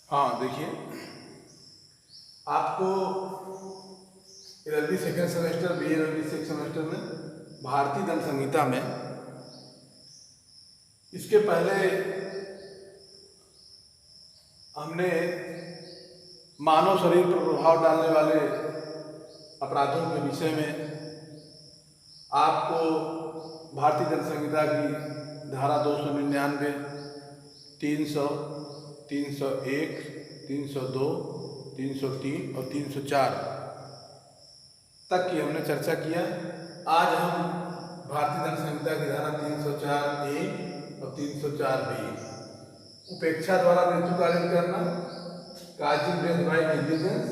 हाँ देखिए, आपको LLB second semester B LLB second semester में भारतीय दंड संहिता में इसके पहले हमने मानव शरीर पर प्रभाव डालने वाले अपराधों के विषय में आपको भारतीय दंड संहिता की धारा 299, 300, 301, 302, 303 और 304 तक की हमने चर्चा किया। आज हम भारतीय दंड संहिता की धारा 304A और 304B उपेक्षा द्वारा मृत्यु कारित करना, काजिंग डेथ बाय नेग्लिजेंस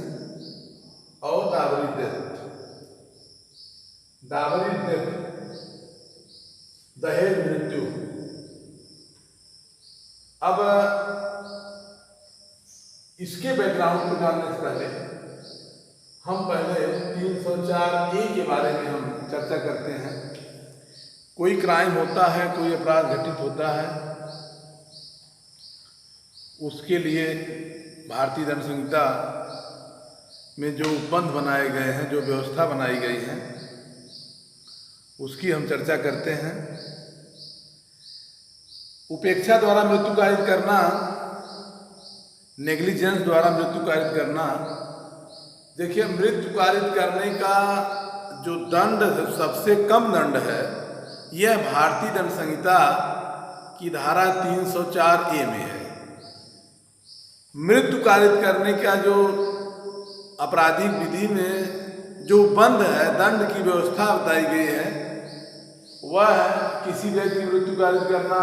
और डावरी डेथ दहेज मृत्यु। अब इसके बैकग्राउंड को जानने से पहले हम पहले 304A के बारे में हम चर्चा करते हैं। कोई क्राइम होता है, कोई अपराध घटित होता है, उसके लिए भारतीय दंड संहिता में जो उपबंध बनाए गए हैं, जो व्यवस्था बनाई गई है, उसकी हम चर्चा करते हैं। उपेक्षा द्वारा मृत्यु कारित करना, नेग्लिजेंस द्वारा मृत्यु कारित करना। देखिए, मृत्यु कारित करने का जो दंड सबसे कम दंड है, यह भारतीय दंड संहिता की धारा 304A में है। मृत्यु कारित करने का जो आपराधिक विधि में जो बंद है, दंड की व्यवस्था बताई गई है, वह है किसी व्यक्ति की मृत्यु कारित करना।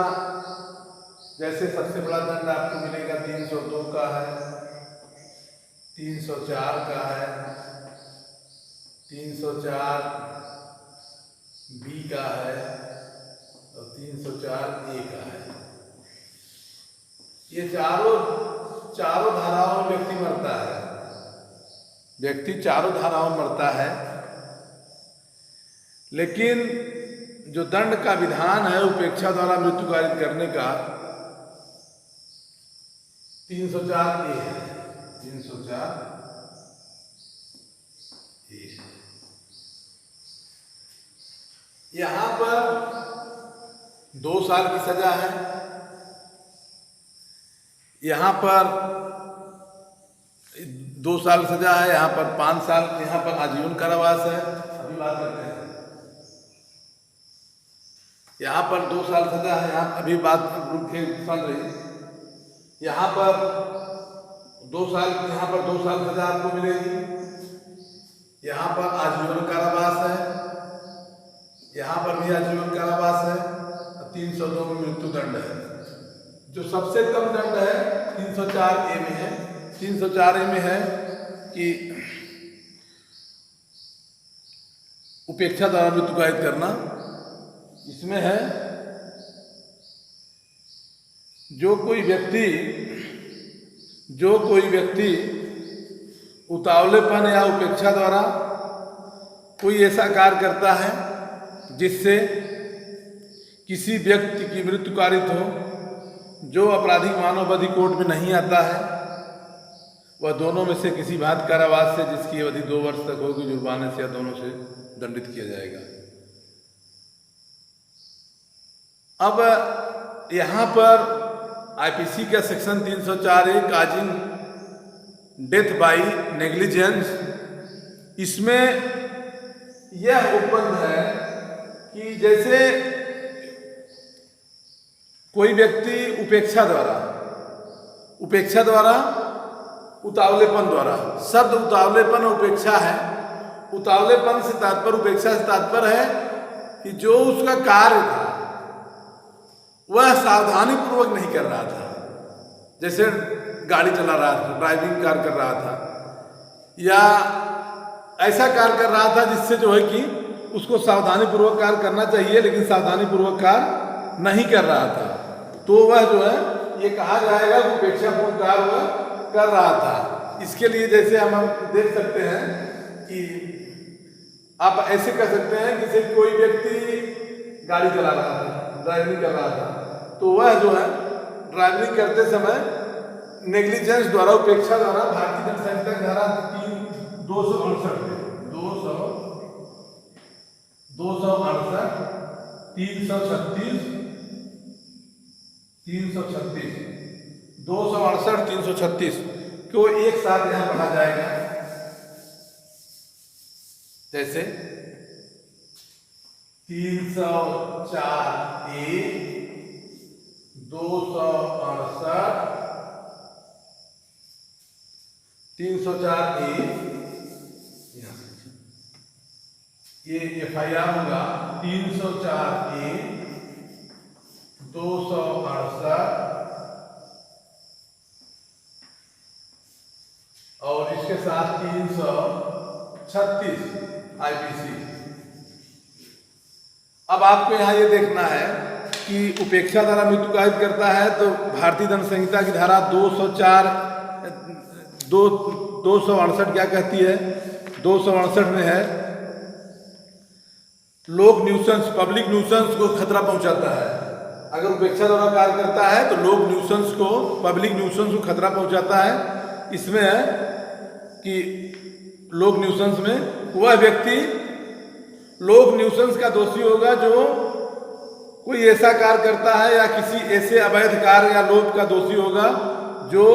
जैसे सबसे बड़ा दंड आपको मिलेगा 302 का है, 304 का है, 304B का है और 304A का है। ये चारों धाराओं में व्यक्ति मरता है, व्यक्ति चारों धाराओं में मरता है। लेकिन जो दंड का विधान है उपेक्षा द्वारा मृत्यु कारित करने का, 304A है, 304A। यहां पर 2 साल की सजा है, यहां पर 2 साल सजा है, यहां पर 5 साल, यहां पर आजीवन कारावास है। अभी बात करते हैं। यहाँ पर 2 साल सजा है, यहाँ अभी बात सुन रही। यहाँ पर 2 साल, यहाँ पर 2 साल सजा आपको मिलेगी। यहाँ पर आजीवन कारावास है, यहाँ पर भी आजीवन कारावास है। 302 में मृत्यु दंड है। जो सबसे कम दंड है 304A में है। 304A में है कि उपेक्षा द्वारा मृत्यु कारित करना। इसमें है जो कोई व्यक्ति उतावलेपन या उपेक्षा द्वारा कोई ऐसा कार्य करता है जिससे किसी व्यक्ति की मृत्यु कारित हो, जो आपराधिक मानव अधिक कोड में नहीं आता है, वह दोनों में से किसी भांति कारावास से, जिसकी अवधि 2 वर्ष तक होगी, जुर्माने से या दोनों से दंडित किया जाएगा। अब यहाँ पर आईपीसी का section 304A causing death by negligence, इसमें यह उपबंध है कि जैसे कोई व्यक्ति उपेक्षा द्वारा उतावलेपन द्वारा, शब्द उतावलेपन और उपेक्षा है। उतावलेपन से तात्पर्य, उपेक्षा से तात्पर्य है कि जो उसका कार्य था वह सावधानी पूर्वक नहीं कर रहा था। जैसे गाड़ी चला रहा था, ड्राइविंग कार्य कर रहा था, या ऐसा कार्य कर रहा था जिससे जो है कि उसको सावधानी पूर्वक कार्य करना चाहिए, लेकिन सावधानी पूर्वक कार्य नहीं कर रहा था, तो वह जो है ये कहा जाएगा कि उपेक्षापूर्ण कार्य वह कर रहा था। इसके लिए जैसे हम देख सकते हैं कि आप ऐसे कर सकते हैं, जैसे कोई व्यक्ति गाड़ी चला रहा था, ड्राइविंग कर रहा था, तो वह जो है ड्राइविंग करते समय नेग्लिजेंस द्वारा, उपेक्षा द्वारा भारतीय दंड संहिता की धारा 268 368 को एक साथ यहां पढ़ा जाएगा। जैसे 304A 268 304A ये FIR होगा 304A 268 और इसके साथ 336 IPC। अब आपको यहाँ ये देखना है कि उपेक्षा द्वारा मृत्यु कायद करता है तो भारतीय दंड संहिता की धारा 268 क्या कहती है? 268 में है लोक न्यूसेंस, पब्लिक न्यूसेंस को खतरा पहुंचाता है। अगर उपेक्षा द्वारा कार्य करता है तो लोक न्यूसेंस को, पब्लिक न्यूसेंस को खतरा पहुंचाता है। इसमें है कि लोक न्यूसेंस में वह व्यक्ति लोक न्यूसेंस का दोषी होगा जो कोई ऐसा कार्य करता है या किसी ऐसे अवैध कार्य या लोभ का दोषी होगा जो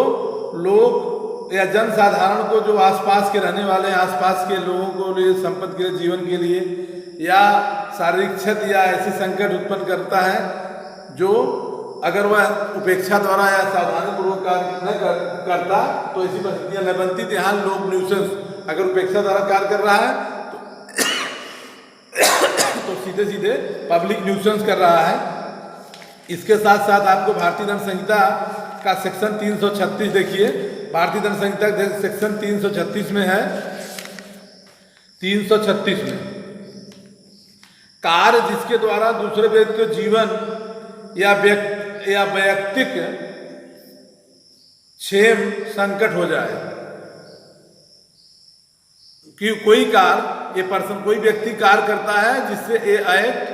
लोग या जनसाधारण को, जो आसपास के रहने वाले आसपास के लोगों को लिए, संपत्ति के लिए, जीवन के लिए या शारीरिक क्षति या ऐसे संकट उत्पन्न करता है, जो अगर वह उपेक्षा द्वारा या सावधानी पूर्वक कार्य न करता तो ऐसी परिस्थितियां न बनती। यहाँ लोक न्यूसेंस अगर उपेक्षा द्वारा कार्य कर रहा है तो सीधे सीधे पब्लिक न्यूसेंस कर रहा है। इसके साथ साथ आपको भारतीय दंड संहिता का सेक्शन 336 देखिए। भारतीय दंड संहिता सेक्शन 336 में है, 336 में कार्य जिसके द्वारा दूसरे व्यक्ति को जीवन या वैयक्तिक क्षेम संकट हो जाए कि कोई कार्य, ये पर्सन, कोई व्यक्ति कार्य करता है जिससे a act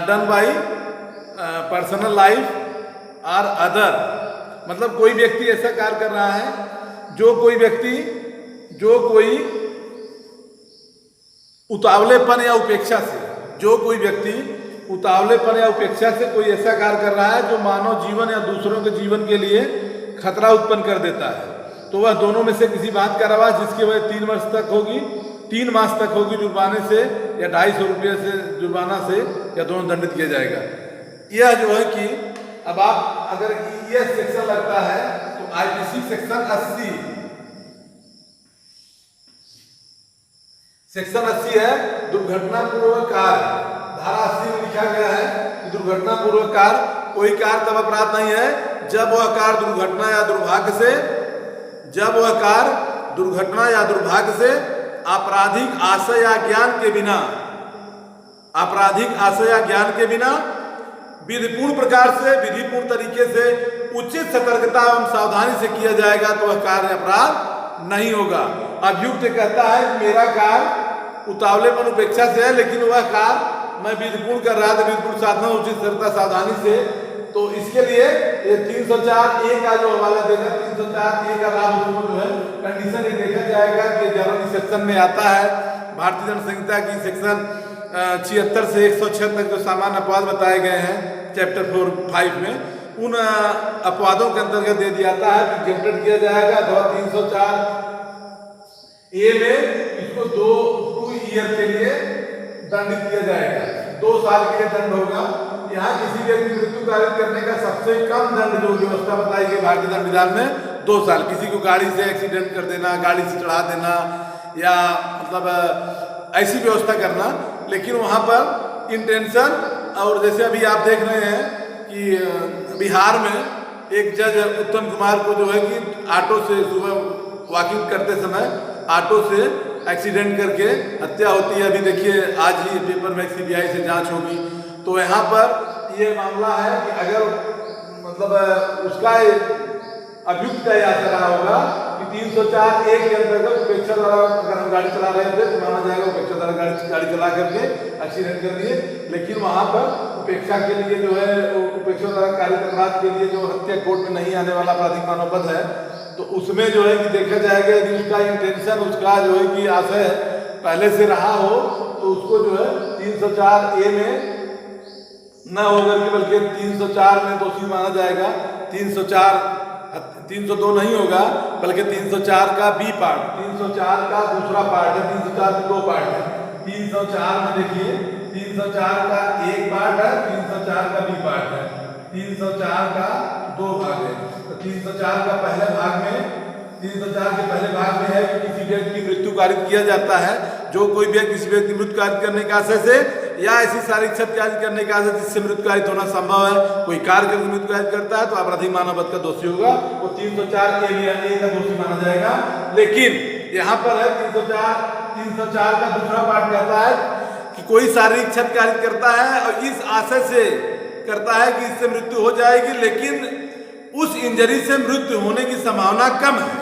done by personal life और अदर, मतलब कोई व्यक्ति ऐसा कार्य कर रहा है जो कोई व्यक्ति, जो कोई उतावलेपन या उपेक्षा से, जो कोई व्यक्ति उतावलेपन या उपेक्षा से कोई ऐसा कार्य कर रहा है जो मानव जीवन या दूसरों के जीवन के लिए खतरा उत्पन्न कर देता है, तो वह दोनों में से किसी बात का रवा जिसकी वजह 3 वर्ष तक होगी, 3 मास तक होगी जुर्माने से या 250 रुपये से जुर्माना से, या दोनों दंडित किया जाएगा। यह जो है कि अब आप अगर यह सेक्शन लगता है तो IPC सेक्शन 80, सेक्शन 80 है दुर्घटना पूर्वक कार्य। धारा 80 में लिखा गया है कि दुर्घटना पूर्वक कार्य, कोई कार्य तब अपराध नहीं है जब वह कार्य दुर्घटना या दुर्भाग्य से, जब वह कार्य दुर्घटना या दुर्भाग्य से आपराधिक आशय या ज्ञान के बिना, आपराधिक आशय या ज्ञान के बिना विधिपूर्ण प्रकार से, विधिपूर्ण तरीके से, उचित सतर्कता एवं सावधानी से किया जाएगा तो वह कार्य अपराध नहीं होगा। अभियुक्त कहता है मेरा कार्य उतावलेपन उपेक्षा से है, लेकिन वह कार्य मैं विधिपूर्ण कर रहा था, विधिपूर्ण साधना, उचित सतर्कता सावधानी से, तो इसके लिए ये 304A का जो हवाला देगा, 304A का लाभ उसको जो है कंडीशन ये देखा जाएगा कि जनरल सेक्शन में आता है भारतीय दंड संहिता की सेक्शन 76 से 106 तक जो सामान्य अपवाद बताए गए हैं चैप्टर 4-5 में, उन अपवादों के अंतर्गत दे दिया जाता है कि एग्जेम्प्टेड किया जाएगा। अथवा 304A में इसको 2 ईयर के लिए दंडित किया जाएगा, 2 साल के लिए दंड होगा। यहाँ किसी व्यक्ति मृत्यु कारित करने का सबसे कम दंड जो व्यवस्था बताई गई भारतीय दंड विधान में 2 साल। किसी को गाड़ी से एक्सीडेंट कर देना, गाड़ी से चढ़ा देना या मतलब ऐसी व्यवस्था करना, लेकिन वहाँ पर इंटेंशन, और जैसे अभी आप देख रहे हैं कि बिहार में एक जज उत्तम कुमार को जो है कि ऑटो से सुबह वॉकिंग करते समय ऑटो से एक्सीडेंट करके हत्या होती है। अभी देखिए आज ही पेपर में CBI से जांच होगी, तो यहाँ पर ये मामला है कि अगर मतलब उसका अभियुक्त का याद रहा होगा कि 304A के अंतर्गत उपेक्षा द्वारा अगर हम गाड़ी चला रहे थे तो माना जाएगा उपेक्षा द्वारा गाड़ी चला करके एक्सीडेंट कर दिए, लेकिन वहाँ पर उपेक्षा के लिए जो है उपेक्षा द्वारा कारित अपराध के लिए जो हत्या कोर्ट में नहीं आने वाला आपराधिक मानवबद्ध है, तो उसमें जो है कि देखा जाएगा यदि उसका इंटेंशन, उसका जो है कि आशय पहले से रहा हो तो उसको जो है 304A में न होकर के बल्कि 304 में दोषी माना जाएगा। 302 नहीं होगा बल्कि 304 का बी पार्ट, 304 का दूसरा पार्ट है, 304 के दो पार्ट है। 304 में देखिए 304 का एक पार्ट है, 304 का बी पार्ट है, 304 का दो भाग है। तो 304 का पहले भाग में 304 के पहले भाग में है कि किसी व्यक्ति की मृत्यु कारित किया जाता है, जो कोई व्यक्ति किसी व्यक्ति की मृत्यु कारित करने के आशय से या ऐसी शारीरिक क्षति कारित करने के आशय जिससे मृत्यु कारित होना संभव है, कोई कार्य करके मृत्यु कारित करता है तो आपराधिक मानवबद्ध का दोषी होगा, वो 304A का दोषी माना जाएगा। लेकिन यहाँ पर है 304 का दूसरा पार्ट कहता है कि कोई शारीरिक क्षति कारित करता है और इस आशय से करता है कि इससे मृत्यु हो जाएगी, लेकिन उस इंजरी से मृत्यु होने की संभावना कम है।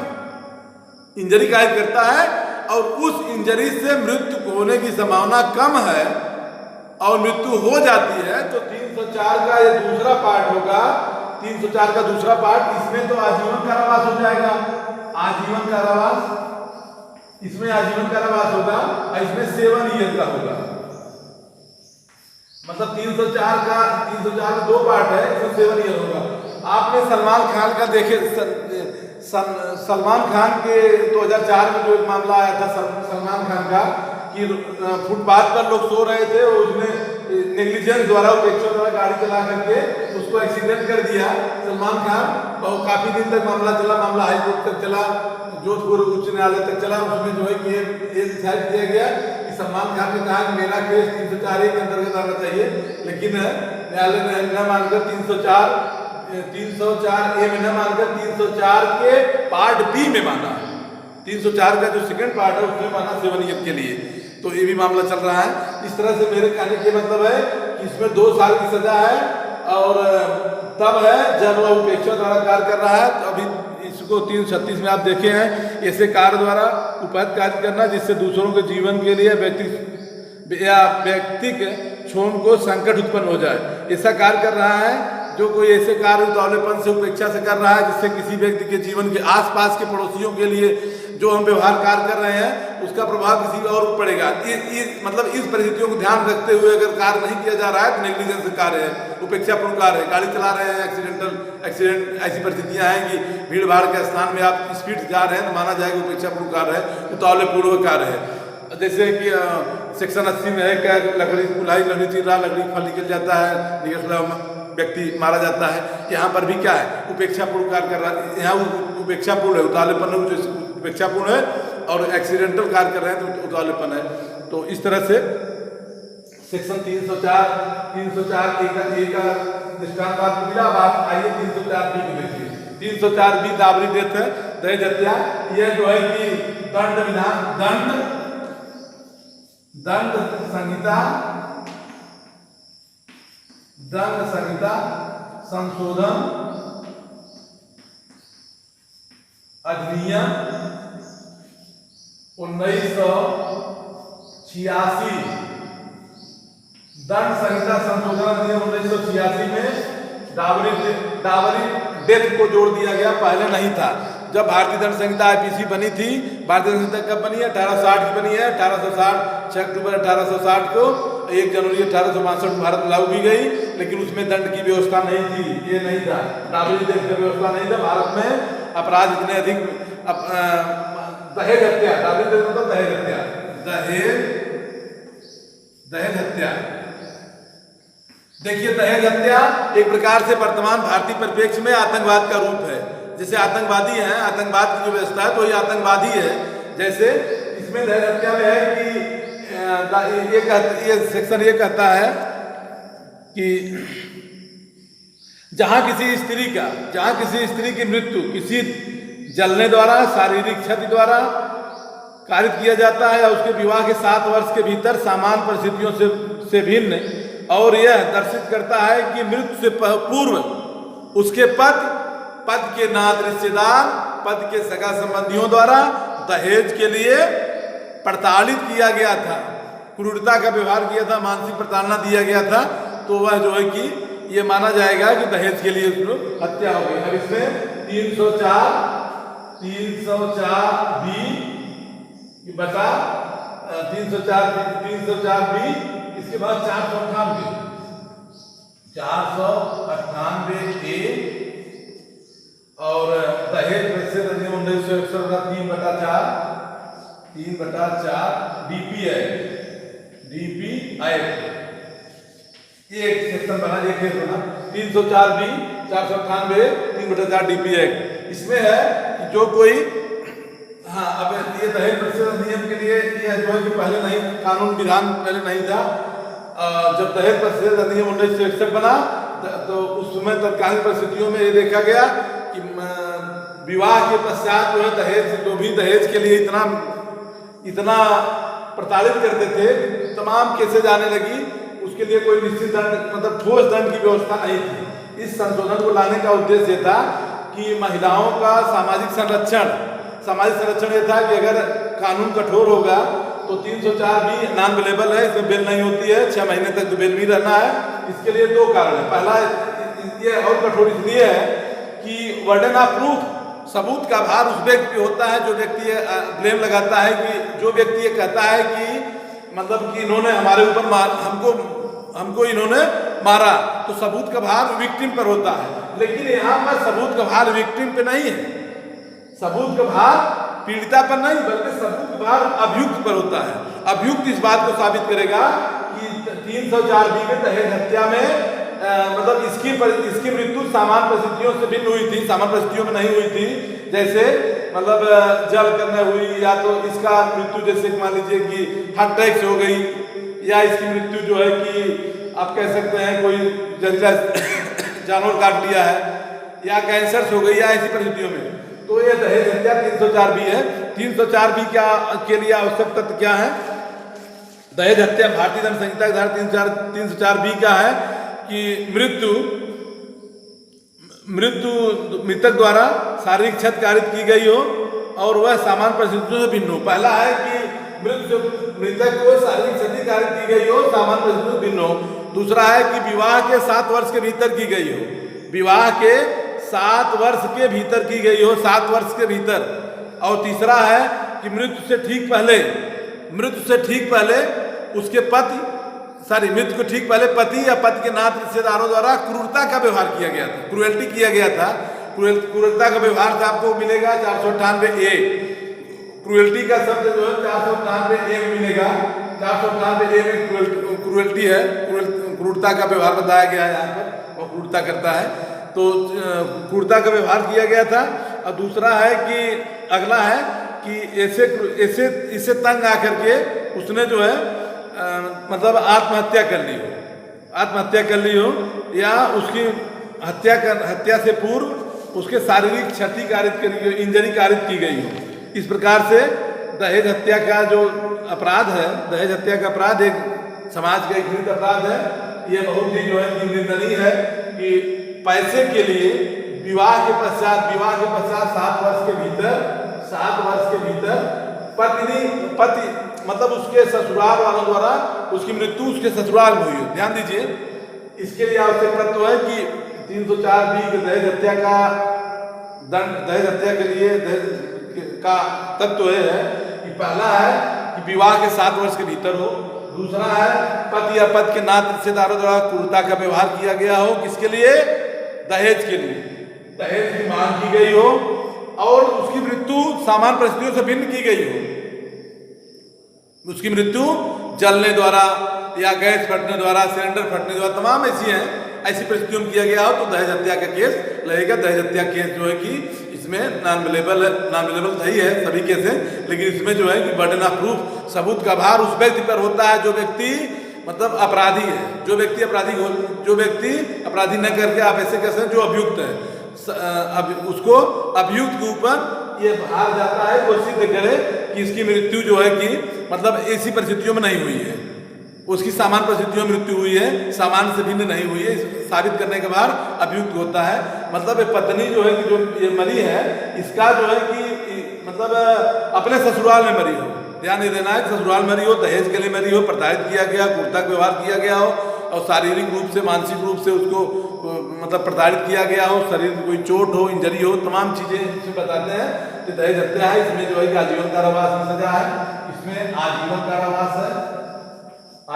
इंजरी कारित करता है और उस इंजरी से मृत्यु होने की संभावना कम है और मृत्यु हो जाती है, तो 304 का ये दूसरा पार्ट होगा। 304 का दूसरा पार्ट, इसमें तो आजीवन कारावास हो जाएगा, आजीवन कारावास, इसमें आजीवन कारावास होगा और इसमें 7 ईयर का होगा। मतलब 304 का दो पार्ट है, इसमें 7 ईयर होगा। आपने सलमान खान का देखे, सलमान खान के 2004 में जो एक मामला आया था सलमान खान का कि फुटपाथ पर लोग सो रहे थे, उसने नेग्लिजेंस द्वारा, उपेक्षा द्वारा गाड़ी चला करके उसको एक्सीडेंट कर दिया। सलमान खान और काफी दिन तक मामला चला, मामला हाई कोर्ट तक चला, जोधपुर उच्च न्यायालय तक चला। उसमें जो है कि ये डिसाइड किया गया कि सलमान खान ने कहा कि मेरा केस 304 के अंतर्गत आना चाहिए, लेकिन न्यायालय ने न मानकर 304A में न मानकर 304 के पार्ट बी में माना। 304 का जो सेकंड पार्ट है उसमें माना 7 ईयर के लिए। तो ये भी मामला चल रहा है। इस तरह से मेरे कहने के मतलब है कि इसमें 2 साल की सजा है और तब है जब वह उपेक्षा द्वारा कार्य कर रहा है। तो अभी इसको 336 में आप देखे हैं, ऐसे कार्य द्वारा उपहत कार्य करना जिससे दूसरों के जीवन के लिए व्यक्तिक क्षोभ को संकट उत्पन्न हो जाए, ऐसा कार्य कर रहा है। जो कोई ऐसे कार्य उतावलेपन से उपेक्षा से कर रहा है जिससे किसी व्यक्ति के जीवन के आसपास के पड़ोसियों के लिए जो हम व्यवहार कार्य कर रहे हैं उसका प्रभाव किसी और पर पड़ेगा। मतलब इस परिस्थितियों को ध्यान रखते हुए अगर कार्य नहीं किया जा रहा है तो नेग्लिजेंस कार्य है, उपेक्षापूर्ण कार्य है। गाड़ी चला रहे हैं, एक्सीडेंट, ऐसी परिस्थितियां हैं कि भीड़ भाड़ के स्थान में आप स्पीड से जा रहे हैं तो माना जाएगा उपेक्षापूर्ण कार्य है, उतावलेपूर्वक कार्य है। जैसे कि सेक्शन 80 में है क्या, लकड़ी कुल्हाड़ी, लकड़ी चीर रहा, लकड़ी फल निकल जाता है, व्यक्ति मारा जाता है। यहाँ पर भी क्या है, उपेक्षापूर्ण कार्य कर रहा है, यहाँ उपेक्षापूर्ण है, उतावलेपन उपेक्षापूर्ण है और एक्सीडेंटल कार्य कर रहे हैं तो उतावलेपन है। तो इस तरह से सेक्शन 304 A का दृष्टांत आपको मिला। बात आइए 304B को देखिए। 304B दाबरी डेथ है, दहेज हत्या। यह जो है कि दंड संहिता संशोधन अधिनियम 1986, दंड संहिता संशोधन अधिनियम 1986 में डावरी डेथ को जोड़ दिया गया, पहले नहीं था। जब भारतीय दंड संहिता IPC बनी थी, भारतीय दंड संहिता कब बनी है, 1860 की बनी है। 1860 6 अक्टूबर 1860 को 1 जनवरी 1862 भारत लागू की गई, लेकिन उसमें दंड की व्यवस्था नहीं थी, ये नहीं था, डावरी डेथ की व्यवस्था नहीं था। भारत में अपराध इतने अधिक, दहेज हत्या, डावरी डेथ मतलब दहेज हत्या, दहेज हत्या। देखिए दहेज हत्या एक प्रकार से वर्तमान भारतीय परिप्रेक्ष्य में आतंकवाद का रूप है। जैसे आतंकवादी हैं, आतंकवाद की जो व्यवस्था है तो ये आतंकवादी है। जैसे इसमें दहेज हत्या में है कि ये सेक्शन ये कहता है कि जहां किसी स्त्री की मृत्यु किसी जलने द्वारा, शारीरिक क्षति द्वारा कारित किया जाता है या उसके विवाह के 7 वर्ष के भीतर सामान्य परिस्थितियों से भिन्न, और यह दर्शित करता है कि मृत्यु से पूर्व उसके पद के नात रिश्तेदार, पद के सगा संबंधियों द्वारा दहेज के लिए प्रताड़ित किया गया था, क्रूरता का व्यवहार किया था, मानसिक प्रताड़ना दिया गया था, तो तो वह जो है कि ये माना जाएगा कि दहेज के लिए उसको हत्या हो गई। अब इसमें 304 बी बता 304 बी, इसके बाद 498 ए और दहेज प्रतिशत अधिनियम 1961 3/4 डीपी एक्ट एक सेक्शन बना, एक केस बना 304 बी 498 3/4 डीपी एक्ट। इसमें है कि जो कोई अब ये दहेज प्रतिशत अधिनियम के लिए ये जो है कि पहले नहीं, कानून विधान पहले नहीं था। जब दहेज प्रतिशत अधिनियम 1961 बना तो उस समय तत्कालीन परिस्थितियों में ये देखा गया कि विवाह के पश्चात जो है दहेज, जो भी दहेज के लिए इतना प्रताड़ित करते थे, तमाम केसेज आने लगी। उसके लिए कोई निश्चित दंड, मतलब ठोस दंड की व्यवस्था नहीं थी। इस संशोधन को लाने का उद्देश्य था कि महिलाओं का सामाजिक संरक्षण ये था कि अगर कानून कठोर होगा तो 304 भी नॉन बेलेबल है, इसमें बेल नहीं होती है, 6 महीने तक तो बेल भी रहना है। इसके लिए 2 कारण है। पहला ये और कठोर इसलिए है कि वर्डन ऑफ प्रूफ, सबूत का भार उस व्यक्ति पे होता है जो व्यक्ति ब्लेम लगाता है, कि जो व्यक्ति ये कहता है कि मतलब कि इन्होंने हमारे ऊपर हमको इन्होंने मारा, तो सबूत का भार विक्टिम पर होता है। लेकिन यहाँ पर सबूत का भार विक्टिम पे नहीं है, सबूत का भार पीड़िता पर नहीं, बल्कि सबूत का भार अभियुक्त पर होता है। अभियुक्त इस बात को साबित करेगा कि 304 बी में दहेज हत्या में मतलब इसकी मृत्यु सामान्य परिस्थितियों से भिन्न हुई थी, सामान्य परिस्थितियों में नहीं हुई थी। जैसे मतलब जल करने हुई, या तो इसका मृत्यु जैसे मान लीजिए कि हार्ट अटैक से हो गई, या इसकी मृत्यु जो है कि आप कह सकते हैं कोई जहरीला जानवर काट लिया है, या कैंसर से हो गई, या ऐसी परिस्थितियों में। तो ये दहेज हत्या 304 बी है। 304 बी क्या के लिए आवश्यक तथ्य क्या है? दहेज हत्या भारतीय दंड संहिता की धारा 304 बी का है कि मृतक द्वारा शारीरिक क्षति कारित की गई हो और वह सामान्य परिस्थितियों से भिन्न हो। पहला है कि मृतक को शारीरिक क्षति कारित की गई हो, सामान्य परिस्थितियों से भिन्न हो। दूसरा है कि विवाह के 7 वर्ष के भीतर की गई हो, विवाह के 7 वर्ष के भीतर की गई हो, 7 वर्ष के भीतर। और तीसरा है कि मृत्यु से ठीक पहले उसके मृत्यु को ठीक पहले पति या पति के नाते रिश्तेदारों द्वारा क्रूरता का व्यवहार किया गया था, क्रूएल्टी किया गया था। क्रूरता का व्यवहार से आपको मिलेगा 498 ए। क्रूएल्टी का शब्द जो है 498 ए में मिलेगा। 498 ए में क्रूएल्टी है, क्रूरता का व्यवहार बताया गया है यहाँ पर, और क्रूरता करता है तो क्रूरता का व्यवहार किया गया था। और दूसरा है कि अगला है कि ऐसे तंग आकर के उसने जो है मतलब आत्महत्या कर ली हो, या उसकी हत्या से पूर्व उसके शारीरिक क्षति इंजरी कारित की गई हो। इस प्रकार से दहेज हत्या का जो अपराध है, दहेज हत्या का अपराध एक समाज का एक घृणित अपराध है। ये बहुत ही जो है निंदनीय है कि पैसे के लिए विवाह के पश्चात 7 वर्ष के भीतर पति मतलब उसके ससुराल वालों द्वारा उसकी मृत्यु उसके ससुराल में हुई हो। ध्यान दीजिए, इसके लिए आवश्यक तत्व है कि 304 बी के दहेज हत्या के लिए का तत्व है कि पहला है कि विवाह के 7 वर्ष के भीतर हो। दूसरा है पति या पति के नाते रिश्तेदारों द्वारा क्रूरता का व्यवहार किया गया हो। किसके लिए? दहेज के लिए। दहेज की मांग की गई हो और उसकी मृत्यु सामान्य परिस्थितियों से भिन्न की गई हो। उसकी मृत्यु जलने द्वारा या गैस फटने द्वारा, सिलेंडर फटने द्वारा, तमाम ऐसी परिस्थितियों में किया गया हो तो दहेज हत्या का केस लगेगा। दहेज हत्या केस जो है कि इसमें नॉन बेलेबल सही है सभी केस है, लेकिन इसमें जो है कि बर्डन ऑफ प्रूफ, सबूत का भार उस व्यक्ति पर होता है जो व्यक्ति मतलब अपराधी है, जो व्यक्ति अपराधी न करके आप ऐसे कह सकते जो अभियुक्त है, उसको अभियुक्त के ऊपर ये भार जाता है वो सिद्ध करे कि इसकी मृत्यु जो है कि मतलब ऐसी परिस्थितियों में नहीं हुई है, उसकी सामान्य परिस्थितियों में मृत्यु हुई है, सामान्य से भिन्न नहीं हुई है। साबित करने के बाद अभियुक्त होता है। मतलब ये पत्नी जो है कि जो ये मरी है इसका जो है कि मतलब अपने ससुराल में मरी हो। ध्यान नहीं देना है, ससुराल मरी हो, दहेज के लिए मरी हो, प्रताड़ित किया गया, क्रूरता का व्यवहार किया गया हो, और शारीरिक रूप से मानसिक रूप से उसको मतलब प्रताड़ित किया गया हो, शरीर में कोई चोट हो, इंजरी हो, तमाम चीज़ें इसमें बताते हैं कि दहेज हत्या है। इसमें जो है कि आजीवन कारावास की सजा है, इसमें आजीवन कारावास है,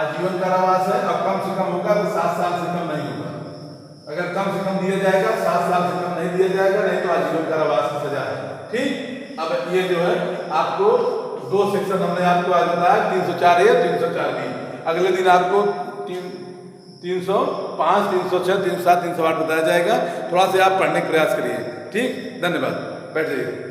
आजीवन कारावास है। और कम से कम होगा तो 7 साल से कम नहीं होगा। अगर कम से कम दिया जाएगा, 7 साल से कम नहीं दिया जाएगा, नहीं तो आजीवन कारावास की सजा है। ठीक, अब ये जो है आपको 2 सेक्शन हमने आपको आज बताया, 304A, 304B। अगले दिन आपको 305, 306, 307, 308 बताया जाएगा। थोड़ा सा आप पढ़ने का प्रयास करिए। ठीक, धन्यवाद, बैठ जाइए।